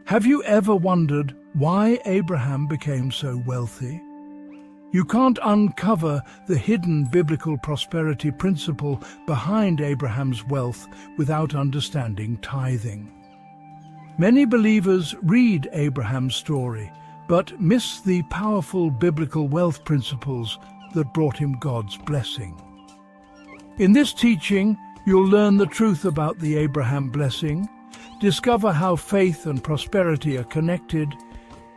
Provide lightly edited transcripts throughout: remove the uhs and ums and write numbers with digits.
Have you ever wondered why Abraham became so wealthy? You can't uncover the hidden biblical prosperity principle behind Abraham's wealth without understanding tithing. Many believers read Abraham's story, but miss the powerful biblical wealth principles that brought him God's blessing. In this teaching, you'll learn the truth about the Abraham blessing, discover how faith and prosperity are connected,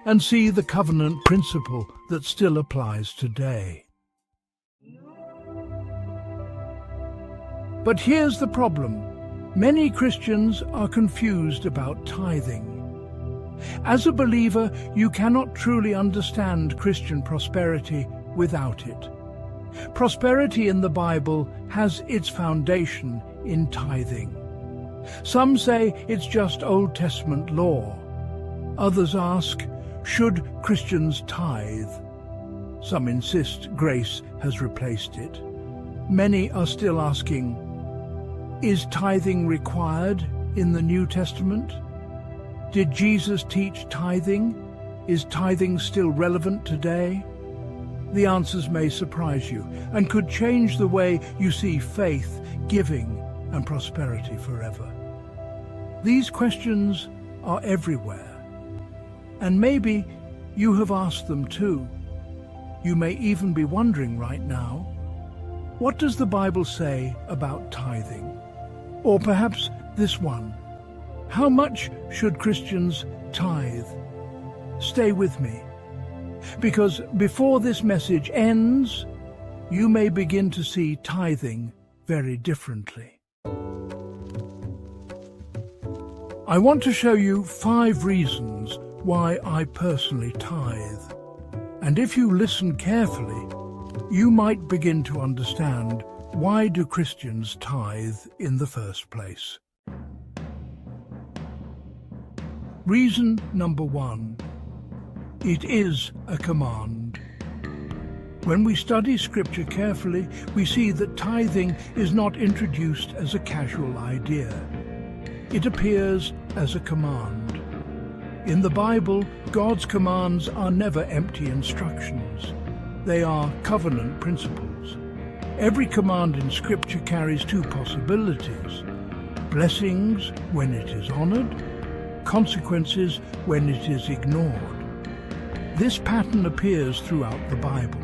and see the covenant principle that still applies today. But here's the problem. Many Christians are confused about tithing. As a believer, you cannot truly understand Christian prosperity without it. Prosperity in the Bible has its foundation in tithing. Some say it's just Old Testament law. Others ask, should Christians tithe? Some insist grace has replaced it. Many are still asking, is tithing required in the New Testament? Did Jesus teach tithing? Is tithing still relevant today? The answers may surprise you and could change the way you see faith, giving, and prosperity forever. These questions are everywhere, and maybe you have asked them too. You may even be wondering right now, what does the Bible say about tithing? Or perhaps this one, how much should Christians tithe? Stay with me, because before this message ends, you may begin to see tithing very differently. I want to show you 5 reasons why I personally tithe. And if you listen carefully, you might begin to understand, why do Christians tithe in the first place? Reason number 1. It is a command. When we study Scripture carefully, we see that tithing is not introduced as a casual idea. It appears as a command. In the Bible, God's commands are never empty instructions. They are covenant principles. Every command in Scripture carries 2 possibilities: blessings when it is honored, consequences when it is ignored. This pattern appears throughout the Bible.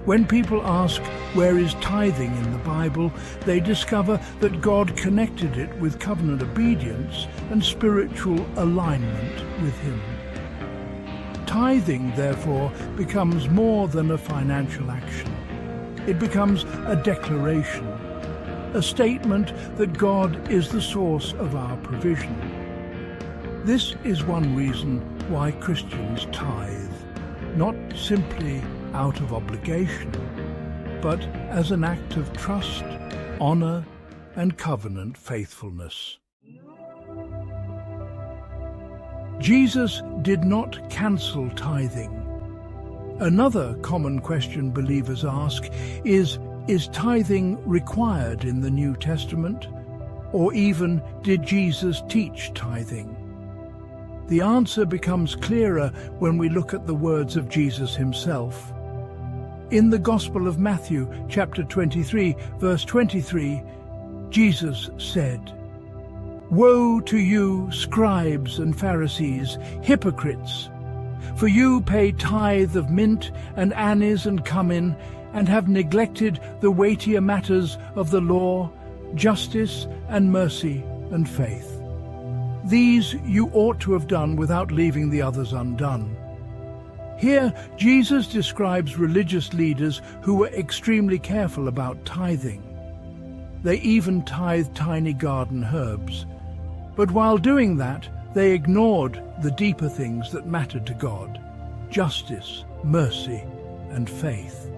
When people ask, where is tithing in the Bible, they discover that God connected it with covenant obedience and spiritual alignment with Him. Tithing, therefore, becomes more than a financial action. It becomes a declaration, a statement that God is the source of our provision. This is one reason why Christians tithe, not simply out of obligation, but as an act of trust, honor, and covenant faithfulness. Jesus did not cancel tithing. Another common question believers ask is tithing required in the New Testament? Or even, did Jesus teach tithing? The answer becomes clearer when we look at the words of Jesus himself. In the Gospel of Matthew, chapter 23, verse 23, Jesus said, "Woe to you, scribes and Pharisees, hypocrites! For you pay tithe of mint and anise and cumin, and have neglected the weightier matters of the law, justice and mercy and faith. These you ought to have done without leaving the others undone." Here, Jesus describes religious leaders who were extremely careful about tithing. They even tithed tiny garden herbs. But while doing that, they ignored the deeper things that mattered to God: justice, mercy, and faith.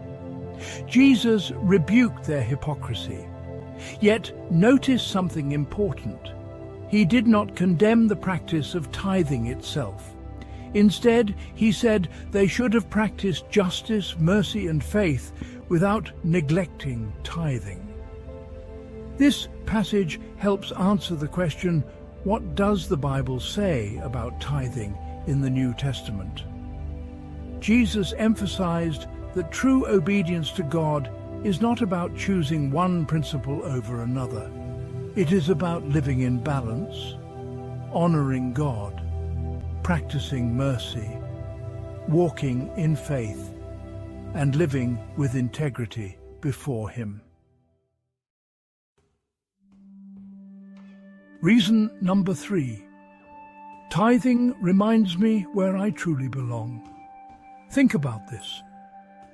Jesus rebuked their hypocrisy. Yet notice something important. He did not condemn the practice of tithing itself. Instead, he said they should have practiced justice, mercy, and faith without neglecting tithing. This passage helps answer the question, What does the Bible say about tithing in the New Testament? Jesus emphasized that true obedience to God is not about choosing one principle over another. It is about living in balance, honoring God, practicing mercy, walking in faith, and living with integrity before Him. Reason number 3. Tithing reminds me where I truly belong. Think about this.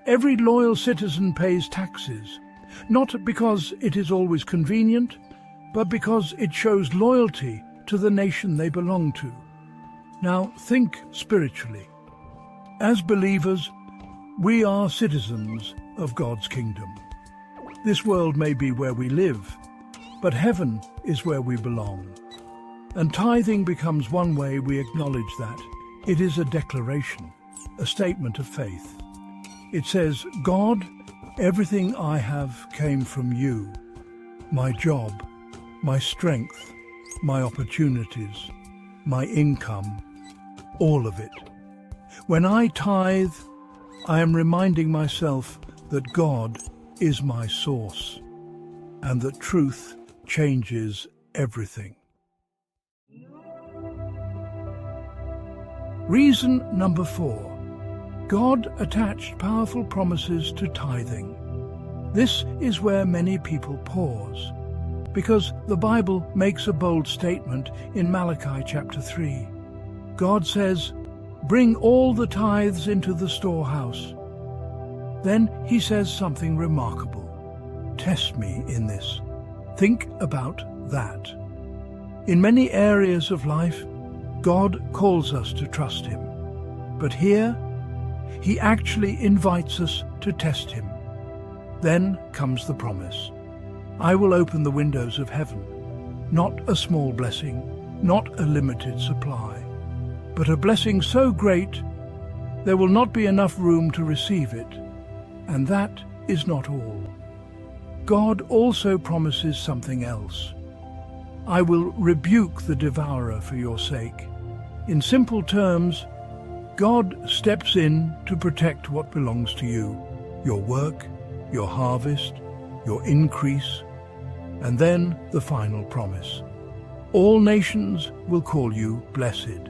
Every loyal citizen pays taxes, not because it is always convenient, but because it shows loyalty to the nation they belong to. Now think spiritually. As believers, we are citizens of God's kingdom. This world may be where we live, but heaven is where we belong. And tithing becomes one way we acknowledge that. It is a declaration, a statement of faith. It says, God, everything I have came from you. My job, my strength, my opportunities, my income, all of it. When I tithe, I am reminding myself that God is my source and that truth changes everything. Reason number 4. God attached powerful promises to tithing. This is where many people pause, because the Bible makes a bold statement in Malachi chapter 3. God says, "Bring all the tithes into the storehouse." Then He says something remarkable. Test me in this. Think about that. In many areas of life, God calls us to trust Him. But here, He actually invites us to test Him. Then comes the promise. I will open the windows of heaven. Not a small blessing, not a limited supply, but a blessing so great there will not be enough room to receive it. And that is not all. God also promises something else. I will rebuke the devourer for your sake. In simple terms, God steps in to protect what belongs to you, your work, your harvest, your increase, and then the final promise. All nations will call you blessed.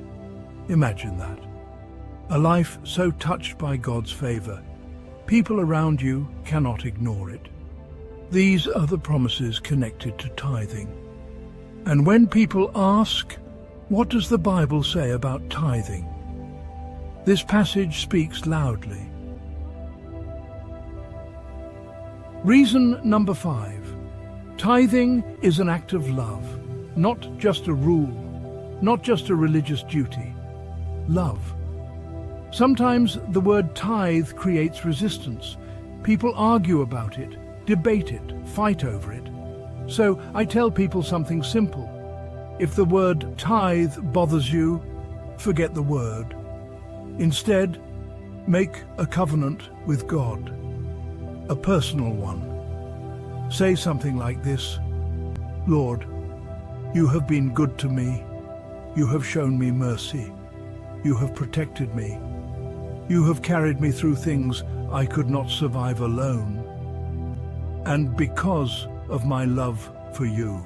Imagine that. A life so touched by God's favor, people around you cannot ignore it. These are the promises connected to tithing. And when people ask, what does the Bible say about tithing? This passage speaks loudly. Reason number 5. Tithing is an act of love, not just a rule, not just a religious duty. Love. Sometimes the word tithe creates resistance. People argue about it, debate it, fight over it. So I tell people something simple. If the word tithe bothers you, forget the word. Instead, make a covenant with God, a personal one. Say something like this: Lord, you have been good to me. You have shown me mercy. You have protected me. You have carried me through things I could not survive alone. And because of my love for you,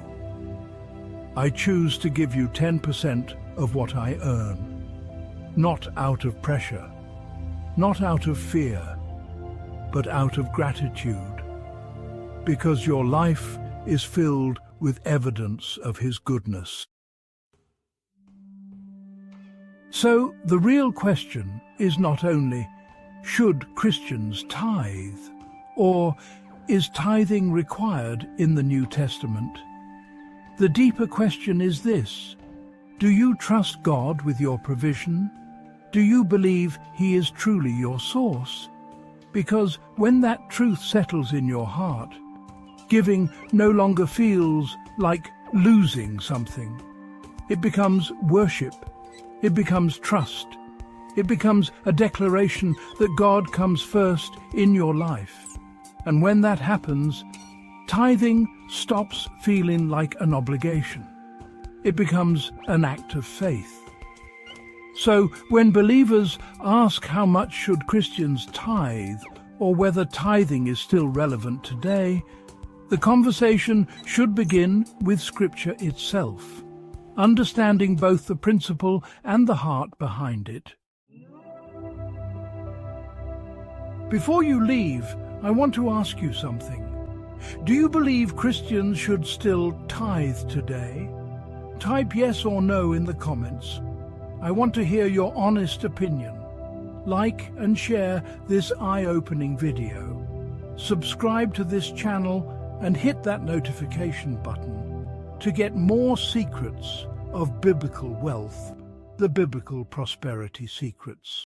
I choose to give you 10% of what I earn, not out of pressure, not out of fear, but out of gratitude, because your life is filled with evidence of His goodness. So the real question is not only, should Christians tithe, or is tithing required in the New Testament? The deeper question is this: do you trust God with your provision? Do you believe He is truly your source? Because when that truth settles in your heart, giving no longer feels like losing something. It becomes worship. It becomes trust. It becomes a declaration that God comes first in your life. And when that happens, tithing stops feeling like an obligation. It becomes an act of faith. So, when believers ask how much should Christians tithe, or whether tithing is still relevant today, the conversation should begin with Scripture itself, understanding both the principle and the heart behind it. Before you leave, I want to ask you something. Do you believe Christians should still tithe today? Type yes or no in the comments. I want to hear your honest opinion. Like and share this eye-opening video. Subscribe to this channel and hit that notification button to get more secrets of biblical wealth, the biblical prosperity secrets.